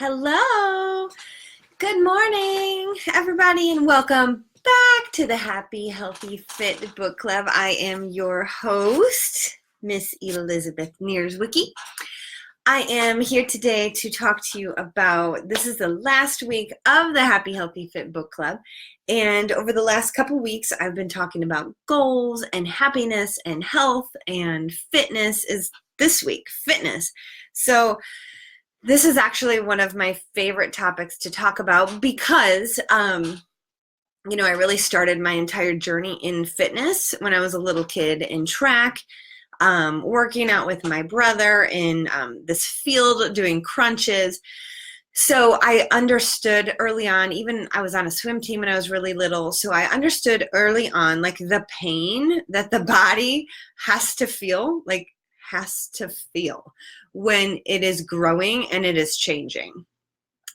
Hello. Good morning, everybody, and welcome back to the Happy Healthy Fit Book Club. I am your host, Miss Elizabeth Nierzwicki. I am here today to talk to you about, this is the last week of the Happy Healthy Fit Book Club. And over the last couple weeks, I've been talking about goals and happiness and health, and fitness is this week, fitness. So this is actually one of my favorite topics to talk about because, I really started my entire journey in fitness when I was a little kid in track, working out with my brother in this field, doing crunches. So I understood early on, even I was on a swim team when I was really little, so I understood early on, like, the pain that the body has to feel when it is growing and it is changing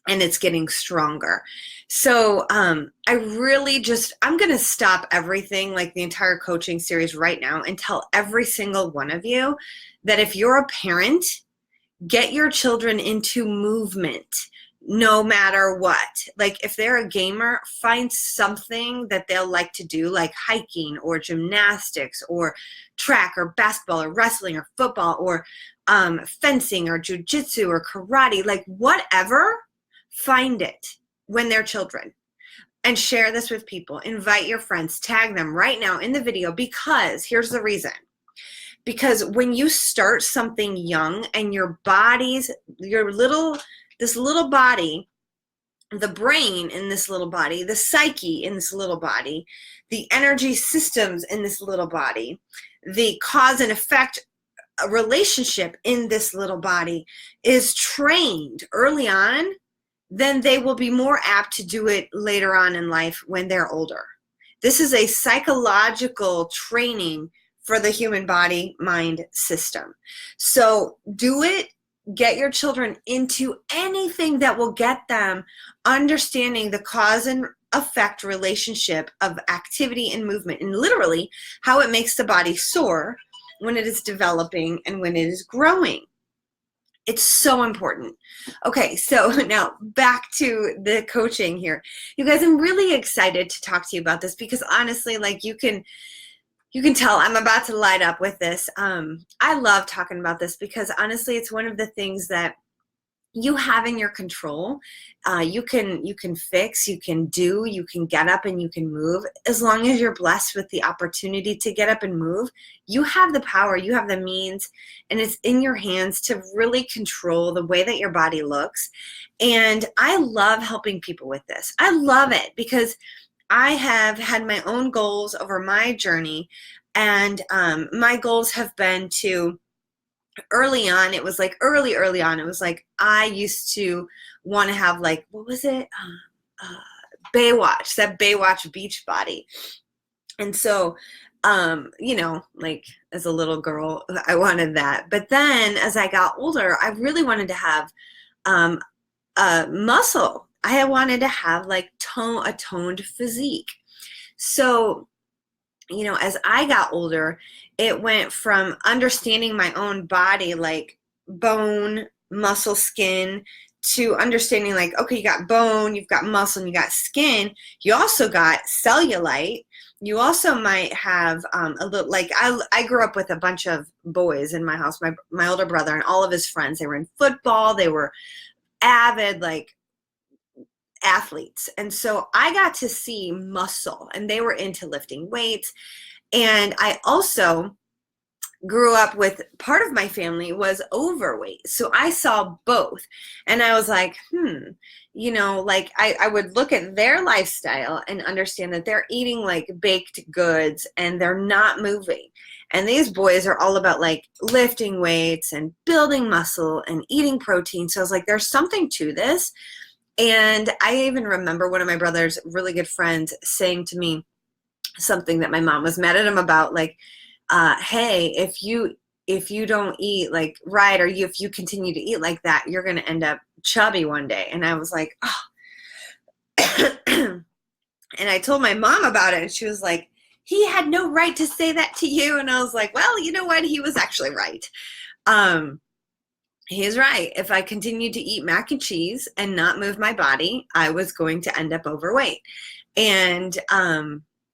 and it's getting stronger. So I'm going to stop everything, like the entire coaching series right now, and tell every single one of you that if you're a parent, get your children into movement. No matter what. Like, if they're a gamer, find something that they'll like to do, like hiking or gymnastics or track or basketball or wrestling or football or fencing or jujitsu or karate, like whatever. Find it when they're children and share this with people. Invite your friends, tag them right now in the video, because here's the reason. Because when you start something young and this little body, the brain in this little body, the psyche in this little body, the energy systems in this little body, the cause and effect relationship in this little body is trained early on, then they will be more apt to do it later on in life when they're older. This is a psychological training for the human body mind system. So do it. Get your children into anything that will get them understanding the cause and effect relationship of activity and movement, and literally how it makes the body soar when it is developing and when it is growing. It's so important. Okay, so now back to the coaching here. You guys, I'm really excited to talk to you about this because honestly, like, you can tell I'm about to light up with this. I love talking about this because honestly, it's one of the things that you have in your control. You can fix, you can do, you can get up and you can move. As long as you're blessed with the opportunity to get up and move, you have the power, you have the means, and it's in your hands to really control the way that your body looks. And I love helping people with this. I love it because I have had my own goals over my journey, and my goals have been to, early on, it was like early on, it was like I used to want to have, like, what was it? Baywatch, that Baywatch beach body. And so, like as a little girl, I wanted that. But then as I got older, I really wanted to have muscle. I wanted to have like a toned physique. So, as I got older, it went from understanding my own body, like bone, muscle, skin, to understanding like, okay, you got bone, you've got muscle, and you got skin. You also got cellulite. You also might have a little, like, I grew up with a bunch of boys in my house, my older brother and all of his friends. They were in football. They were avid, like, athletes. And so I got to see muscle, and they were into lifting weights. And I also grew up with, part of my family was overweight. So I saw both. And I was like, like I would look at their lifestyle and understand that they're eating like baked goods and they're not moving. And these boys are all about like lifting weights and building muscle and eating protein. So I was like, there's something to this. And I even remember one of my brother's really good friends saying to me something that my mom was mad at him about, like, hey, if you don't eat like right, or if you continue to eat like that, you're going to end up chubby one day. And I was like, oh. And I told my mom about it, and she was like, he had no right to say that to you. And I was like, well, you know what? He was actually right. he's right. If I continued to eat mac and cheese and not move my body, I was going to end up overweight. And,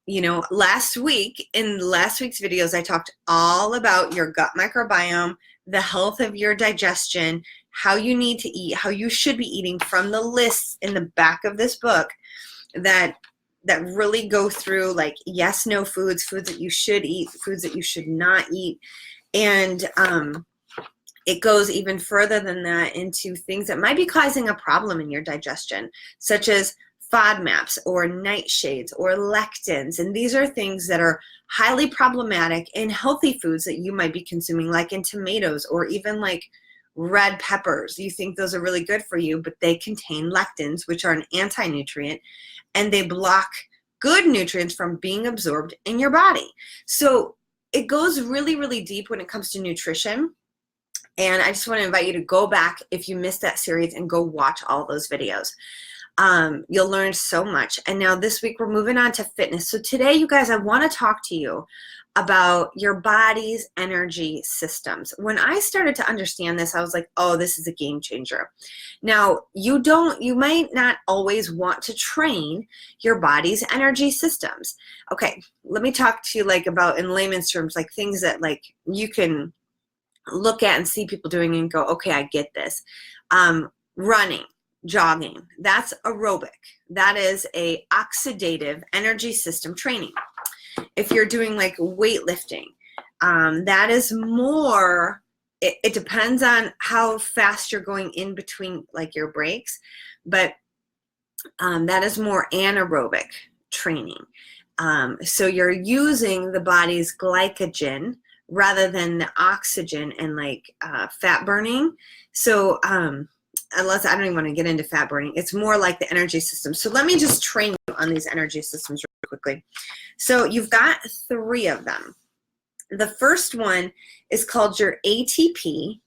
you know, in last week's videos, I talked all about your gut microbiome, the health of your digestion, how you need to eat, how you should be eating from the lists in the back of this book that really go through like yes, no foods, foods that you should eat, foods that you should not eat. And it goes even further than that into things that might be causing a problem in your digestion, such as FODMAPs or nightshades or lectins. And these are things that are highly problematic in healthy foods that you might be consuming, like in tomatoes or even like red peppers. You think those are really good for you, but they contain lectins, which are an anti-nutrient, and they block good nutrients from being absorbed in your body. So it goes really, really deep when it comes to nutrition. And I just want to invite you to go back if you missed that series and go watch all those videos. You'll learn so much. And now this week we're moving on to fitness. So today, you guys, I want to talk to you about your body's energy systems. When I started to understand this, I was like, oh, this is a game changer. Now, you might not always want to train your body's energy systems. Okay, let me talk to you like about in layman's terms, like things that like you can look at and see people doing and go, okay, I get this. Running, jogging, that's aerobic. That is a oxidative energy system training. If you're doing like weightlifting, that is more, it depends on how fast you're going in between like your breaks, but that is more anaerobic training. So you're using the body's glycogen rather than the oxygen and like fat burning. So unless I don't even want to get into fat burning, it's more like the energy system. So let me just train you on these energy systems really quickly. So you've got 3 of them. The first one is called your ATP-CP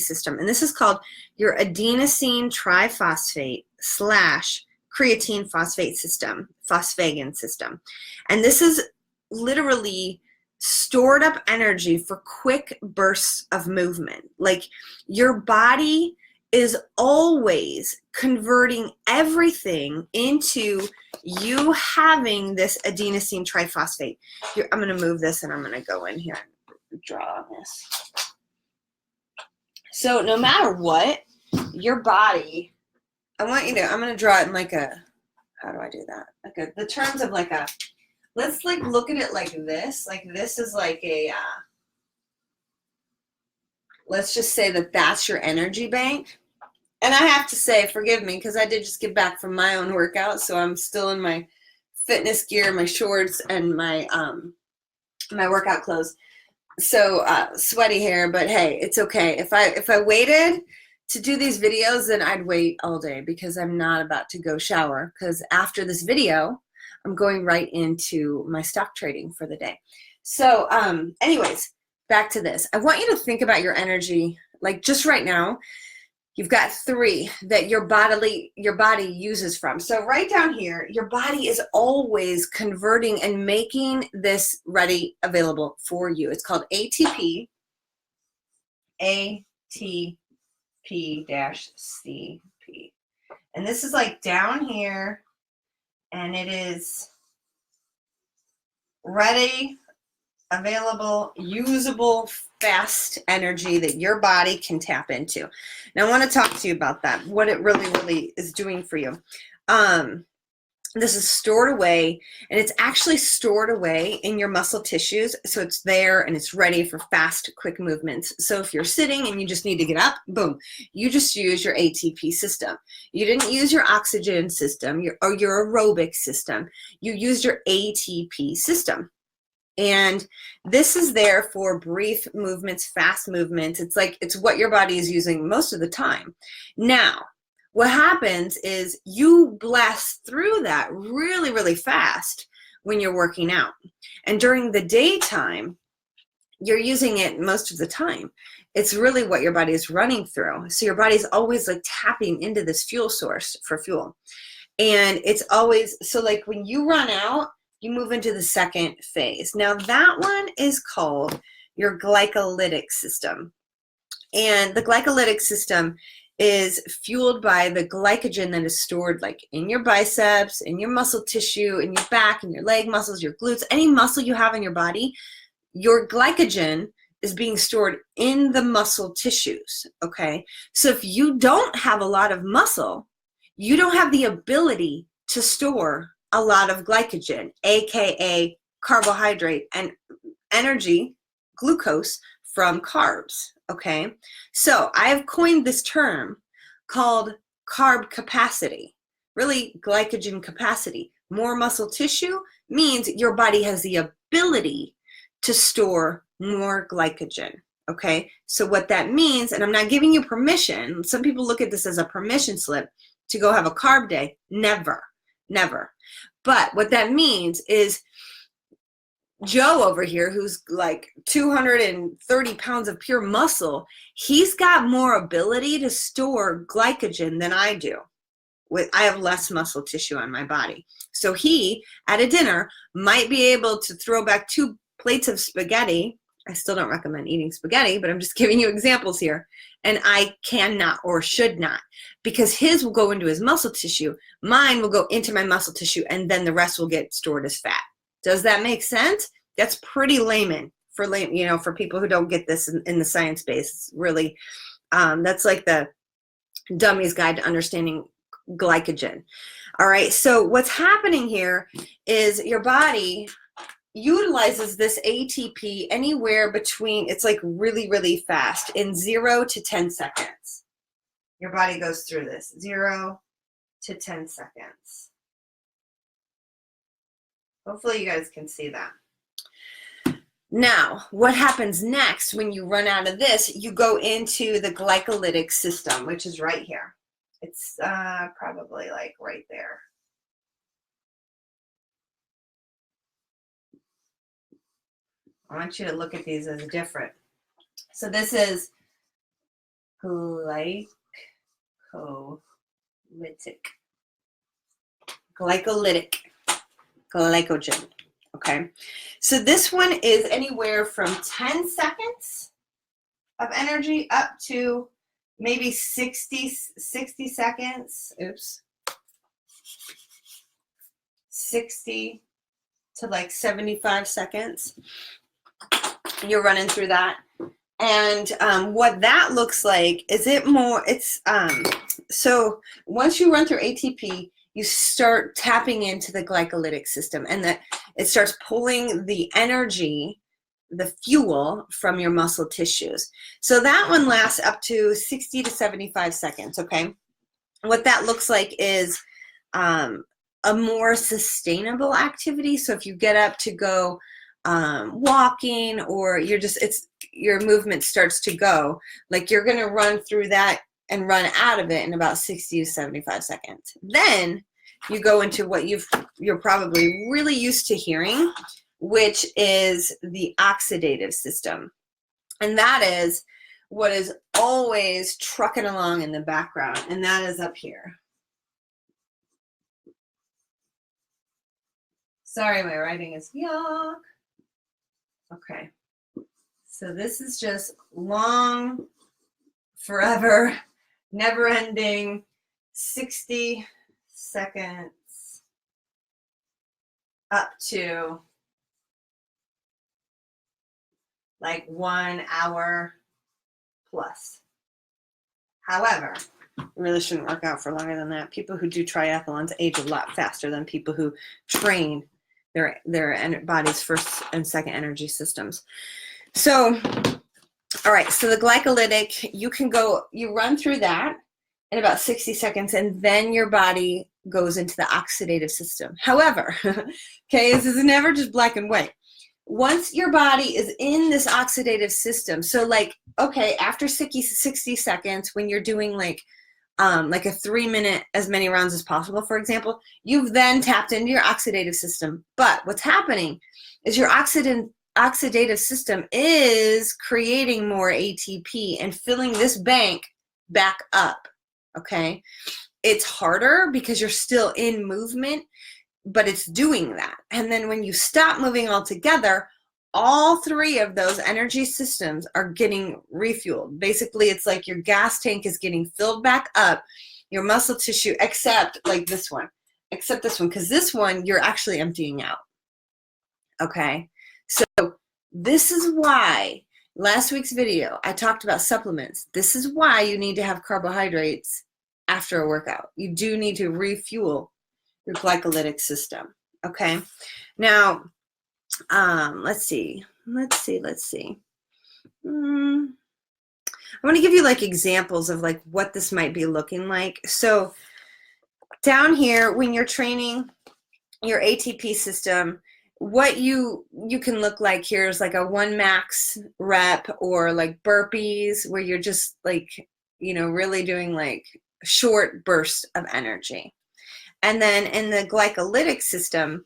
system. And this is called your adenosine triphosphate / creatine phosphate system, phosphagen system. And this is literally stored up energy for quick bursts of movement. Like your body is always converting everything into you having this adenosine triphosphate. I'm going to move this and I'm going to go in here and draw on this. So no matter what, your body, I'm going to draw it in like a, how do I do that? Like the terms of like a, let's like look at it like this. Like this is like a, let's just say that that's your energy bank. And I have to say, forgive me, because I did just get back from my own workout, so I'm still in my fitness gear, my shorts, and my my workout clothes. So sweaty hair, but hey, it's okay. If I waited to do these videos, then I'd wait all day because I'm not about to go shower. Because after this video, I'm going right into my stock trading for the day. So anyways, back to this. I want you to think about your energy, like just right now. You've got 3 that your body uses from. So right down here, your body is always converting and making this ready, available for you. It's called ATP, ATP-CP. And this is like down here, and it is ready, available, usable, fast energy that your body can tap into. Now I want to talk to you about that, what it really, really is doing for you. This is stored away, and it's actually stored away in your muscle tissues. So it's there and it's ready for fast, quick movements. So if you're sitting and you just need to get up, boom, you just use your ATP system. You didn't use your oxygen system or your aerobic system. You used your ATP system. And this is there for brief movements, fast movements. It's what your body is using most of the time. Now, what happens is you blast through that really, really fast when you're working out. And during the daytime, you're using it most of the time. It's really what your body is running through. So your body's always like tapping into this fuel source for fuel. And it's always, so like when you run out, you move into the second phase. Now that one is called your glycolytic system. And the glycolytic system is fueled by the glycogen that is stored like in your biceps, in your muscle tissue, in your back, in your leg muscles, your glutes, any muscle you have in your body. Your glycogen is being stored in the muscle tissues, okay? So if you don't have a lot of muscle, you don't have the ability to store a lot of glycogen, aka carbohydrate and energy, glucose, from carbs, okay? So I have coined this term called carb capacity, really glycogen capacity. More muscle tissue means your body has the ability to store more glycogen, okay? So what that means, and I'm not giving you permission, some people look at this as a permission slip to go have a carb day. Never, never. But what that means is Joe over here, who's like 230 pounds of pure muscle, he's got more ability to store glycogen than I do. I have less muscle tissue on my body. So he, at a dinner, might be able to throw back 2 plates of spaghetti. I still don't recommend eating spaghetti, but I'm just giving you examples here. And I cannot or should not, because his will go into his muscle tissue. Mine will go into my muscle tissue, and then the rest will get stored as fat. Does that make sense? That's pretty layman for for people who don't get this in the science base. It's really, that's like the dummy's guide to understanding glycogen. All right, so what's happening here is your body utilizes this ATP anywhere between, it's like really, really fast, in 0 to 10 seconds. Your body goes through this, 0 to 10 seconds. Hopefully you guys can see that. Now, what happens next when you run out of this, you go into the glycolytic system, which is right here. It's probably like right there. I want you to look at these as different. So this is glycolytic. Glycogen. Okay. So this one is anywhere from 10 seconds of energy up to maybe 60 seconds. Oops. 60 to like 75 seconds. You're running through that. And what that looks like is so once you run through ATP, you start tapping into the glycolytic system, and that it starts pulling the energy, the fuel, from your muscle tissues. So that one lasts up to 60 to 75 seconds, okay? What that looks like is a more sustainable activity. So if you get up to go walking, or your movement starts to go, like you're going to run through that and run out of it in about 60 to 75 seconds. Then you go into what you're probably really used to hearing, which is the oxidative system. And that is what is always trucking along in the background, and that is up here. Sorry, my writing is yuck. Okay. So this is just long, forever, never-ending, 60 seconds up to like 1 hour plus. However, it really shouldn't work out for longer than that. People who do triathlons age a lot faster than people who train their body's first and second energy systems. So, all right, so the glycolytic, you run through that in about 60 seconds, and then your body goes into the oxidative system. However, okay, this is never just black and white. Once your body is in this oxidative system, so like, okay, after 60 seconds, when you're doing like a 3-minute, as many rounds as possible, for example, you've then tapped into your oxidative system. But what's happening is your oxidative system is creating more ATP and filling this bank back up, okay? It's harder because you're still in movement, but it's doing that. And then when you stop moving altogether, all three of those energy systems are getting refueled. Basically, it's like your gas tank is getting filled back up, your muscle tissue, except like this one, because this one you're actually emptying out. Okay, so this is why last week's video I talked about supplements. This is why you need to have carbohydrates after a workout. You do need to refuel your glycolytic system. Okay, now let's see. I want to give you like examples of like what this might be looking like. So down here, when you're training your ATP system, what you can look like here is like a 1 max rep, or like burpees where you're just like, you know, really doing like short bursts of energy. And then in the glycolytic system,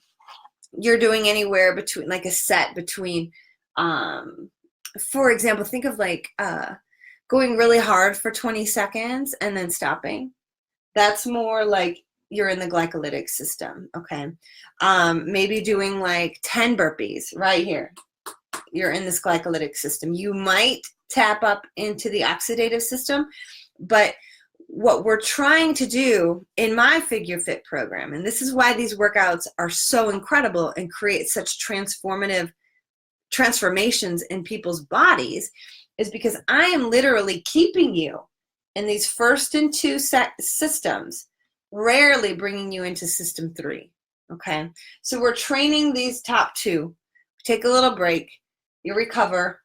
you're doing anywhere between like a set between, for example, think of like going really hard for 20 seconds and then stopping. That's more like you're in the glycolytic system. Okay. Maybe doing like 10 burpees right here. You're in this glycolytic system. You might tap up into the oxidative system, but what we're trying to do in my figureFIT program, and this is why these workouts are so incredible and create such transformative transformations in people's bodies, is because I am literally keeping you in these first and two systems, rarely bringing you into system 3. Okay, so we're training these top 2. Take a little break, you recover.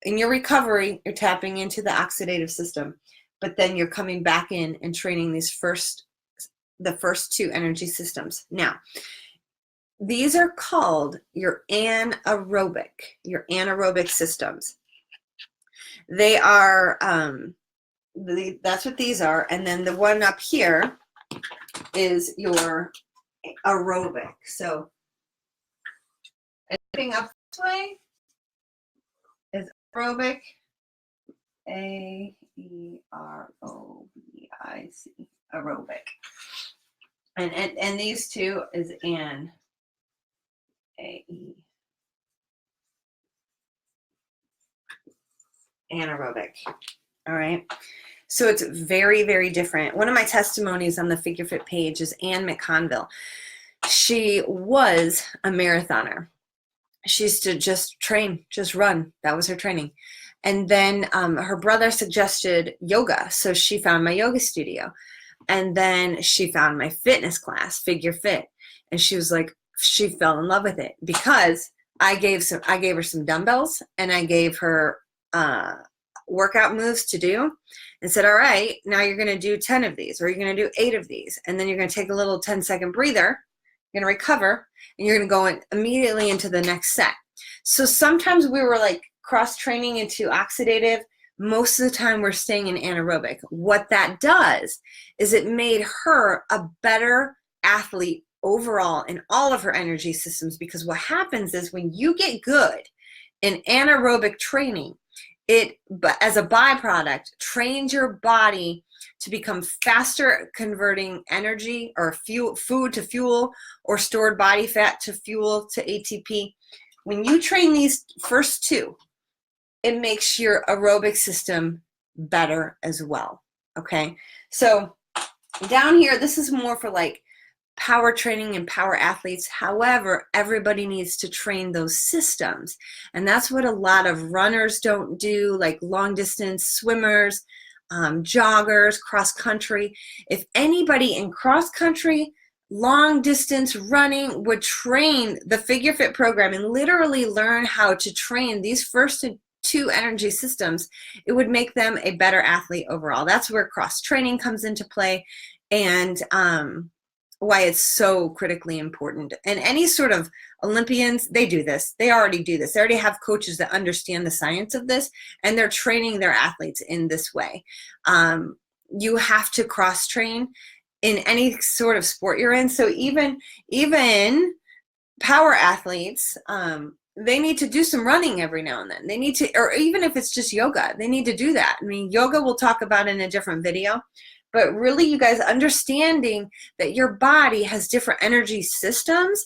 In your recovery, you're tapping into the oxidative system, but then you're coming back in and training the first 2 energy systems. Now, these are called your anaerobic systems. They are, that's what these are. And then the one up here is your aerobic. So anything up this way is aerobic. A-E-R-O-B-I-C, aerobic. And these 2 is anaerobic. All right. So it's very, very different. One of my testimonies on the figureFIT page is Anne McConville. She was a marathoner. She used to just train, just run. That was her training. And then her brother suggested yoga. So she found my yoga studio. And then she found my fitness class, figureFIT. And she was like, she fell in love with it because I gave her some dumbbells and I gave her workout moves to do and said, all right, now you're going to do 10 of these, or you're going to do 8 of these. And then you're going to take a little 10-second breather. You're going to recover and you're going to go immediately into the next set. So sometimes we were like cross-training into oxidative. Most of the time we're staying in anaerobic. What that does is it made her a better athlete overall in all of her energy systems, because what happens is when you get good in anaerobic training, it, but as a byproduct, trains your body to become faster converting energy or food to fuel, or stored body fat to fuel to ATP. When you train these first 2, it makes your aerobic system better as well. Okay, so down here, this is more for like power training and power athletes. However, everybody needs to train those systems. And that's what a lot of runners don't do, like long distance swimmers, joggers, cross country. If anybody in cross country, long distance running would train the figureFIT program and literally learn how to train these first 2 energy systems, it would make them a better athlete overall. That's where cross training comes into play, and why it's so critically important. And any sort of Olympians, they do this. They already do this. They already have coaches that understand the science of this, and they're training their athletes in this way. You have to cross train in any sort of sport you're in. So even power athletes, they need to do some running every now and then. They need to, or even if it's just yoga, they need to do that. I mean, yoga we'll talk about in a different video. But really, you guys understanding that your body has different energy systems,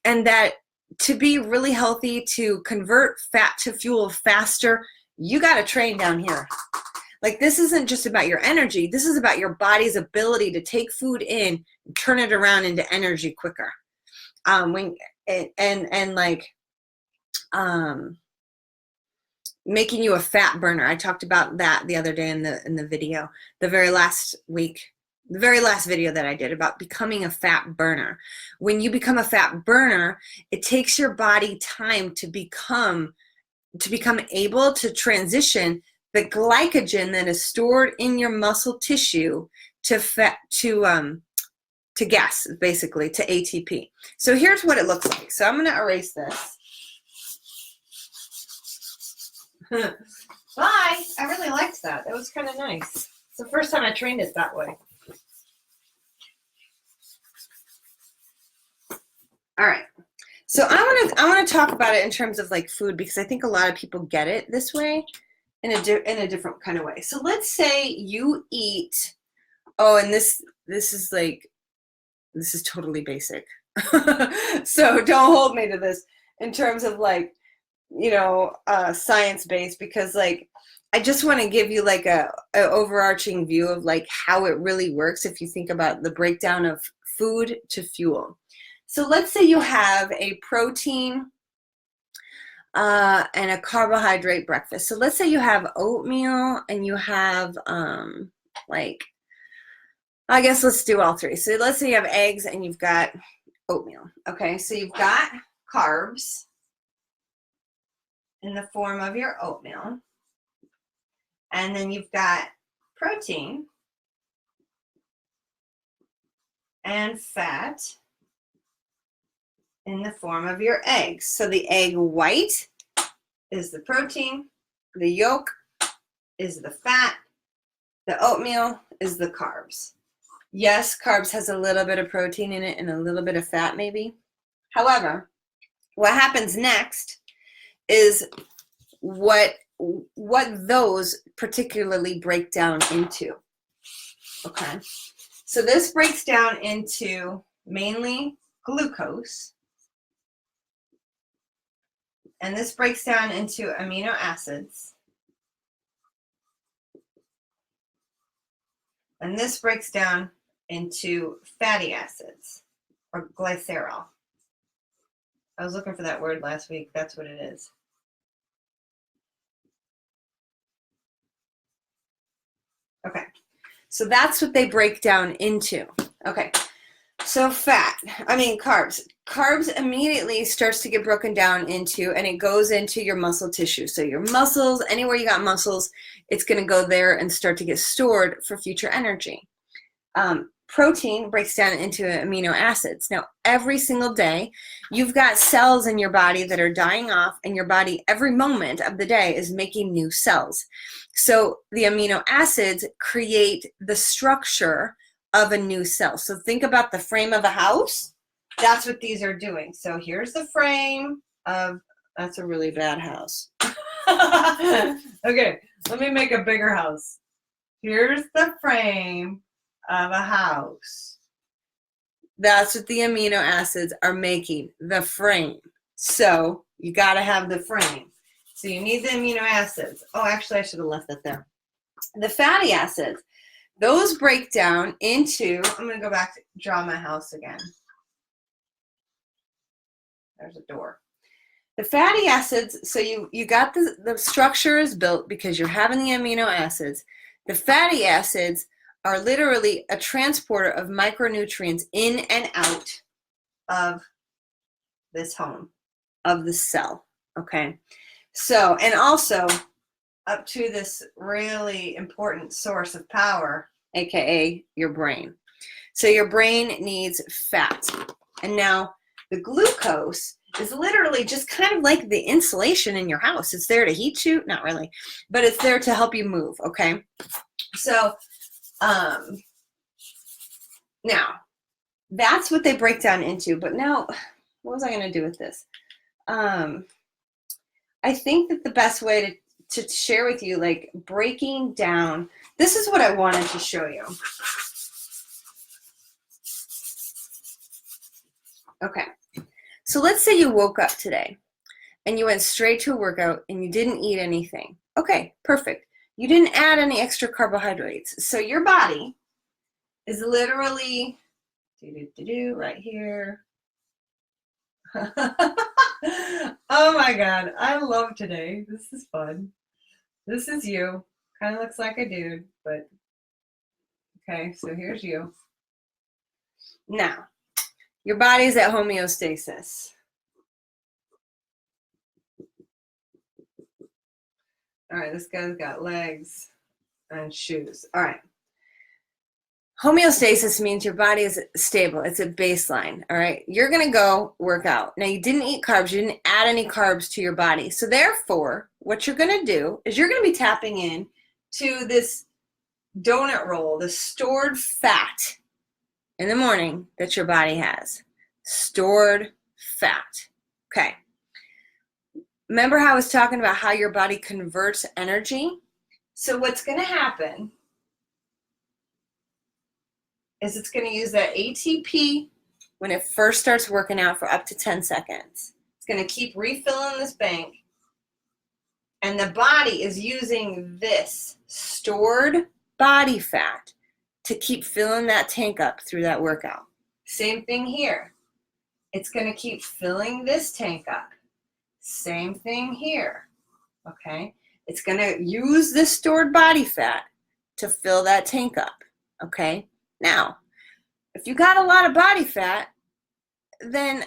and that to be really healthy, to convert fat to fuel faster, you got to train down here. Like, this isn't just about your energy. This is about your body's ability to take food in and turn it around into energy quicker. Making you a fat burner. I talked about that the other day in the video, the very last video that I did about becoming a fat burner. When you become a fat burner, it takes your body time to become able to transition the glycogen that is stored in your muscle tissue to fat, to gas, basically, to ATP. So here's what it looks like. So I'm going to erase this. Bye. I really liked that. That was kind of nice. It's the first time I trained it that way. All right. So I want to talk about it in terms of like food, because I think a lot of people get it this way in a different kind of way. So let's say you eat, and this is totally basic. So don't hold me to this in terms of like, science-based, because like, I just want to give you like a overarching view of like how it really works if you think about the breakdown of food to fuel. So let's say you have a protein and a carbohydrate breakfast. So let's say you have oatmeal and you have I guess let's do all three. So let's say you have eggs and you've got oatmeal. Okay, so you've got carbs in the form of your oatmeal, and then you've got protein and fat in the form of your eggs. So the egg white is the protein, the yolk is the fat, the oatmeal is the carbs. Yes, carbs has a little bit of protein in it and a little bit of fat maybe. However, what happens next is what those particularly break down into. Okay, so this breaks down into mainly glucose, and this breaks down into amino acids, and this breaks down into fatty acids, or glycerol. I was looking for that word last week. That's what it is. Okay, so that's what they break down into. Okay, so carbs. Carbs immediately starts to get broken down into, and it goes into your muscle tissue. So your muscles, anywhere you got muscles, it's going to go there and start to get stored for future energy. Protein breaks down into amino acids. Now, every single day, you've got cells in your body that are dying off, and your body every moment of the day is making new cells. So the amino acids create the structure of a new cell. So think about the frame of a house. That's what these are doing. So here's the frame of, that's a really bad house. Okay, let me make a bigger house. Here's the frame of a house. That's what the amino acids are making, the frame. So you got to have the frame. So you need the amino acids. Oh, actually, I should have left that there. The fatty acids, those break down into, I'm going to go back to draw my house again. There's a door. The fatty acids, so you got the structure is built because you're having the amino acids. The fatty acids are literally a transporter of micronutrients in and out of this home, of the cell, okay? So, and also up to this really important source of power, aka your brain. So your brain needs fat. And now the glucose is literally just kind of like the insulation in your house. It's there to heat you, not really, but it's there to help you move, okay? So, now that's what they break down into. But now, what was I going to do with this? I think that the best way to share with you, like breaking down, this is what I wanted to show you. Okay. So let's say you woke up today and you went straight to a workout and you didn't eat anything. Okay, perfect. You didn't add any extra carbohydrates. So your body is literally right here. Oh my God, I love today. This is fun. This is you. Kind of looks like a dude, but okay, so here's you. Now, your body's at homeostasis. All right, this guy's got legs and shoes. All right. Homeostasis means your body is stable. It's a baseline. All right. You're going to go work out. Now, you didn't eat carbs. You didn't add any carbs to your body. So therefore, what you're going to do is you're going to be tapping in to this donut roll, the stored fat in the morning that your body has. Stored fat. Okay. Remember how I was talking about how your body converts energy? So what's going to happen is it's going to use that ATP when it first starts working out for up to 10 seconds. It's going to keep refilling this bank. And the body is using this stored body fat to keep filling that tank up through that workout. Same thing here. It's going to keep filling this tank up. Same thing here, okay? It's going to use this stored body fat to fill that tank up, okay? Now, if you got a lot of body fat, then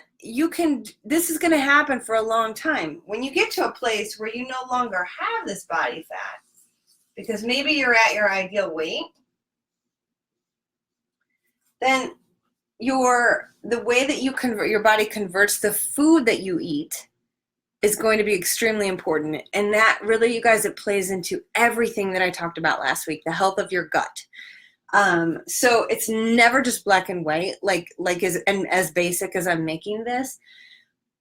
this is going to happen for a long time. When you get to a place where you no longer have this body fat, because maybe you're at your ideal weight, then the way that your body converts the food that you eat is going to be extremely important. And that really, you guys, it plays into everything that I talked about last week, the health of your gut. So it's never just black and white, as basic as I'm making this.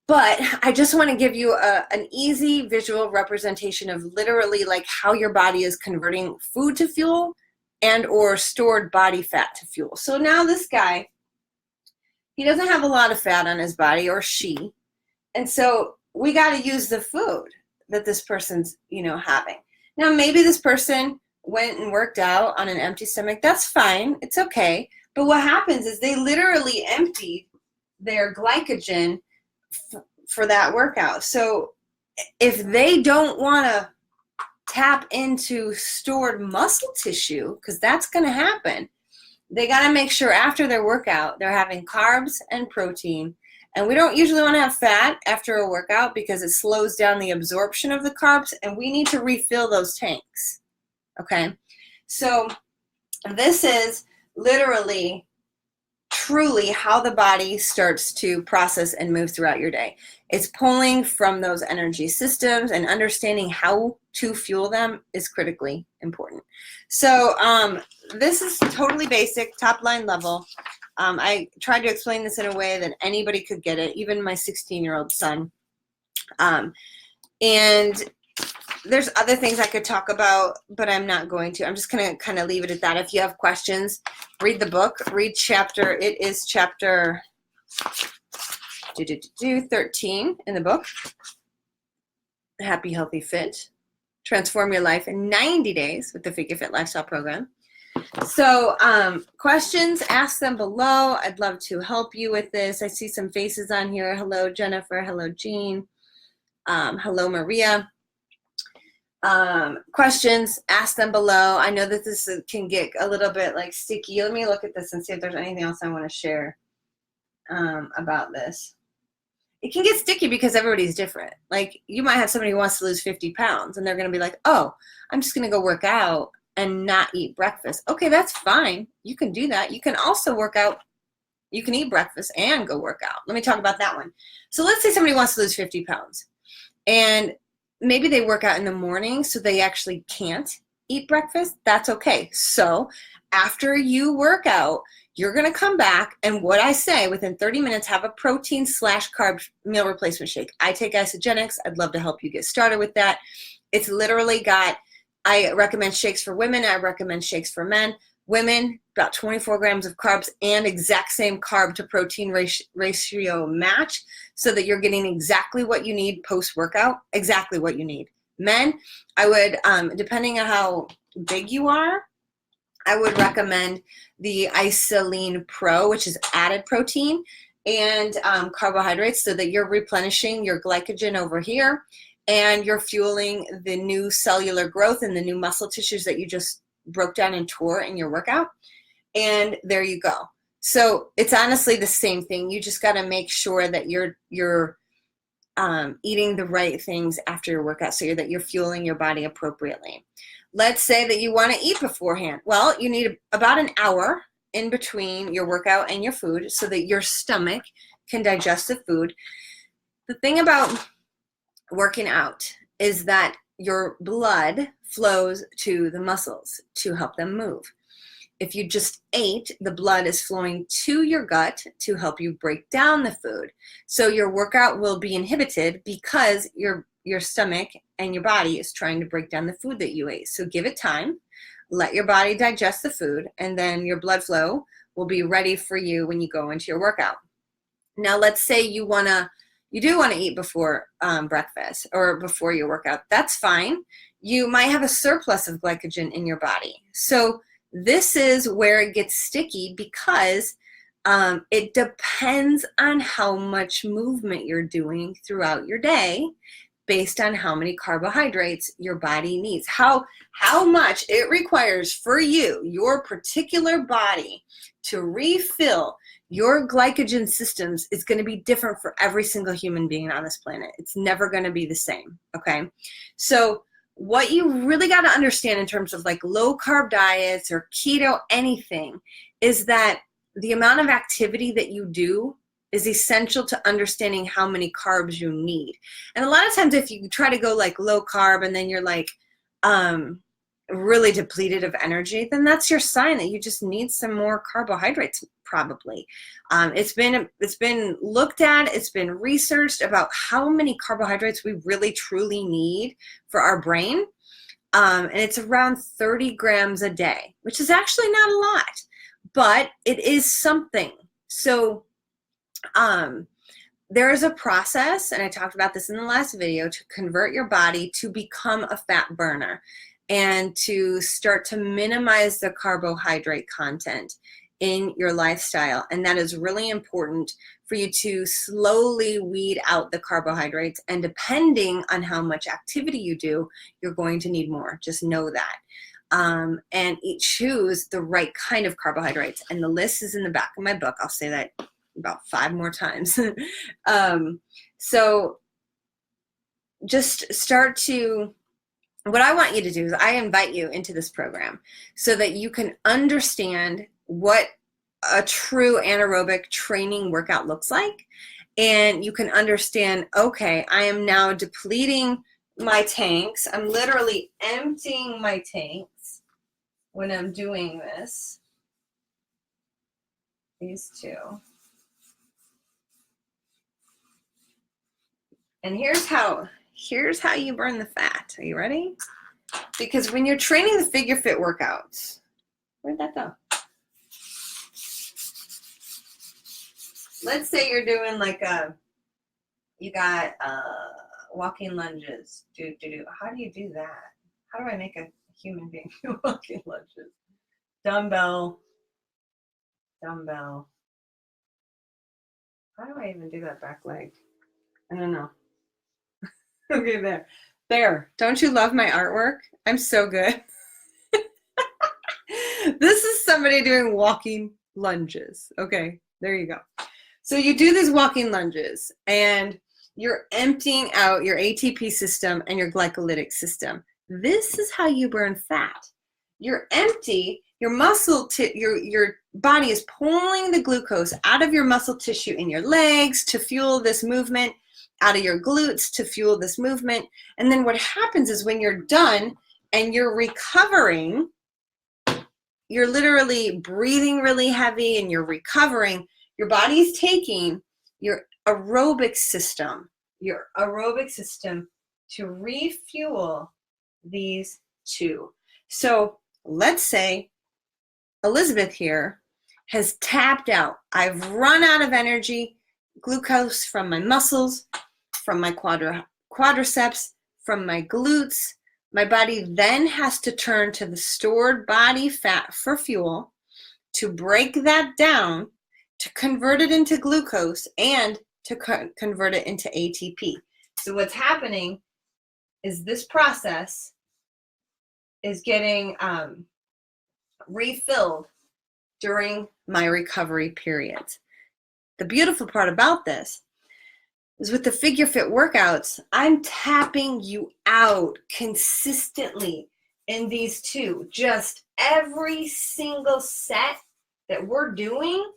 But I just want to give you an easy visual representation of literally like how your body is converting food to fuel and or stored body fat to fuel. So now this guy, he doesn't have a lot of fat on his body, or she. And so we got to use the food that this person's, having. Now, maybe this person went and worked out on an empty stomach. That's fine. It's okay. But what happens is they literally empty their glycogen for that workout. So if they don't want to tap into stored muscle tissue, because that's going to happen, they got to make sure after their workout, they're having carbs and protein. And we don't usually want to have fat after a workout because it slows down the absorption of the carbs, and we need to refill those tanks. Okay? So this is literally, truly how the body starts to process and move throughout your day. It's pulling from those energy systems, and understanding how to fuel them is critically important. So this is totally basic, top line level. I tried to explain this in a way that anybody could get it, even my 16-year-old son. And there's other things I could talk about, but I'm not going to. I'm just going to kind of leave it at that. If you have questions, read the book, read chapter. It is chapter 13 in the book. Happy, Healthy, Fit. Transform your life in 90 days with the figureFIT lifestyle program. So questions, ask them below. I'd love to help you with this. I see some faces on here. Hello, Jennifer. Hello, Jean. Hello, Maria. Questions, ask them below. I know that this can get a little bit like sticky. Let me look at this and see if there's anything else I want to share about this. It can get sticky because everybody's different. Like, you might have somebody who wants to lose 50 pounds and they're going to be like, oh, I'm just going to go work out and not eat breakfast. Okay, that's fine. You can do that. You can also work out. You can eat breakfast and go work out. Let me talk about that one. So let's say somebody wants to lose 50 pounds and maybe they work out in the morning so they actually can't eat breakfast. That's okay. So after you work out, you're going to come back, and what I say, within 30 minutes, have a protein/carb meal replacement shake. I take Isogenics. I'd love to help you get started with that. It's literally got, I recommend shakes for women. I recommend shakes for men. Women, about 24 grams of carbs and exact same carb to protein ratio match so that you're getting exactly what you need post-workout, exactly what you need. Men, I would, depending on how big you are, I would recommend the Isoline Pro, which is added protein and carbohydrates so that you're replenishing your glycogen over here and you're fueling the new cellular growth and the new muscle tissues that you just broke down and tore in your workout. And there you go. So it's honestly the same thing. You just got to make sure that you're eating the right things after your workout so that you're fueling your body appropriately. Let's say that you want to eat beforehand. Well, you need about an hour in between your workout and your food so that your stomach can digest the food. The thing about working out is that your blood flows to the muscles to help them move. If you just ate, the blood is flowing to your gut to help you break down the food. So your workout will be inhibited because your stomach and your body is trying to break down the food that you ate. So give it time, let your body digest the food, and then your blood flow will be ready for you when you go into your workout. Now, let's say you do want to eat before breakfast or before your workout. That's fine. You might have a surplus of glycogen in your body. So this is where it gets sticky because it depends on how much movement you're doing throughout your day based on how many carbohydrates your body needs. How much it requires for you, your particular body, to refill your glycogen systems is going to be different for every single human being on this planet. It's never going to be the same, okay? So what you really got to understand in terms of like low carb diets or keto, anything, is that the amount of activity that you do is essential to understanding how many carbs you need. And a lot of times if you try to go like low carb and then you're like really depleted of energy, then that's your sign that you just need some more carbohydrates probably. It's been looked at, it's been researched about how many carbohydrates we really truly need for our brain. And it's around 30 grams a day, which is actually not a lot, but it is something. So there is a process, and I talked about this in the last video, to convert your body to become a fat burner and to start to minimize the carbohydrate content in your lifestyle. And that is really important for you to slowly weed out the carbohydrates. And depending on how much activity you do, you're going to need more. Just know that. And choose the right kind of carbohydrates. And the list is in the back of my book. I'll say that about 5 more times. So just start to, what I want you to do is I invite you into this program so that you can understand what a true anaerobic training workout looks like. And you can understand, okay, I am now depleting my tanks. I'm literally emptying my tanks when I'm doing this. These two. And here's how you burn the fat. Are you ready? Because when you're training the figureFIT workouts, where'd that go? Let's say you're doing like you got walking lunges. How do you do that? How do I make a human being do walking lunges? Dumbbell. How do I even do that back leg? I don't know. Okay, there. Don't you love my artwork? I'm so good. This is somebody doing walking lunges. Okay, there you go. So you do these walking lunges and you're emptying out your ATP system and your glycolytic system. This is how you burn fat. You're empty, your your body is pulling the glucose out of your muscle tissue in your legs to fuel this movement, out of your glutes to fuel this movement. And then what happens is when you're done and you're recovering, you're literally breathing really heavy and you're recovering. Your body's taking your aerobic system to refuel these two. So let's say Elizabeth here has tapped out. I've run out of energy, glucose from my muscles, from my quadriceps, from my glutes. My body then has to turn to the stored body fat for fuel to break that down, to convert it into glucose, and to convert it into ATP. So what's happening is this process is getting refilled during my recovery periods. The beautiful part about this is with the figureFIT workouts, I'm tapping you out consistently in these two. Just every single set that we're doing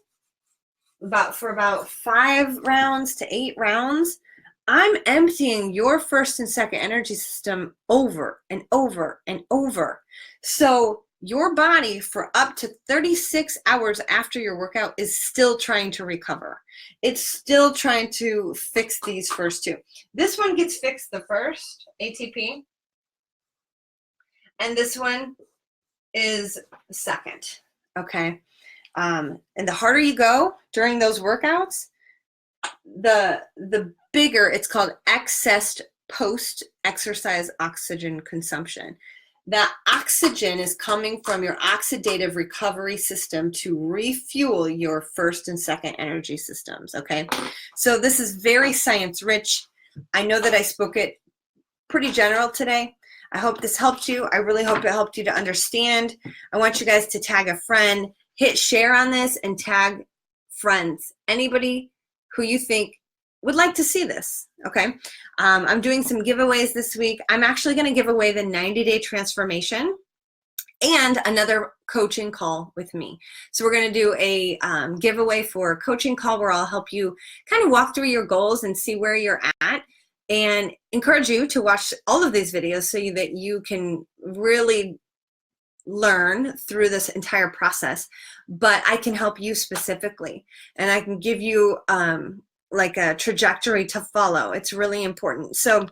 for about 5 rounds to 8 rounds, I'm emptying your first and second energy system over and over and over. So your body for up to 36 hours after your workout is still trying to recover. It's still trying to fix these first two. This one gets fixed the first, ATP, and this one is second, okay? And the harder you go during those workouts, the bigger, it's called excess post-exercise oxygen consumption. That oxygen is coming from your oxidative recovery system to refuel your first and second energy systems, okay? So this is very science rich. I know that I spoke it pretty general today. I hope this helped you. I really hope it helped you to understand. I want you guys to tag a friend, hit share on this, and tag friends. Anybody who you think would like to see this, okay? I'm doing some giveaways this week. I'm actually gonna give away the 90-day transformation and another coaching call with me. So we're gonna do a giveaway for a coaching call where I'll help you kind of walk through your goals and see where you're at, and encourage you to watch all of these videos so that you can really learn through this entire process. But I can help you specifically, and I can give you like a trajectory to follow. It's really important. So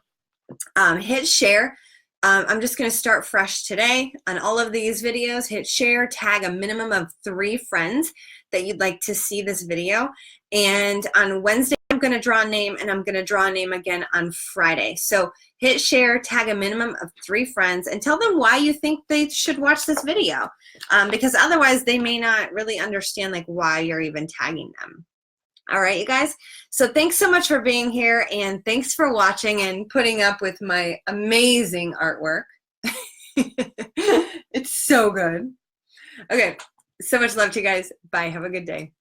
hit share. I'm just going to start fresh today on all of these videos. Hit share, tag a minimum of 3 friends that you'd like to see this video. And on Wednesday, I'm going to draw a name, and I'm going to draw a name again on Friday. So hit share, tag a minimum of 3 friends, and tell them why you think they should watch this video. Because otherwise they may not really understand like why you're even tagging them. All right, you guys. So thanks so much for being here, and thanks for watching and putting up with my amazing artwork. It's so good. Okay, so much love to you guys. Bye. Have a good day.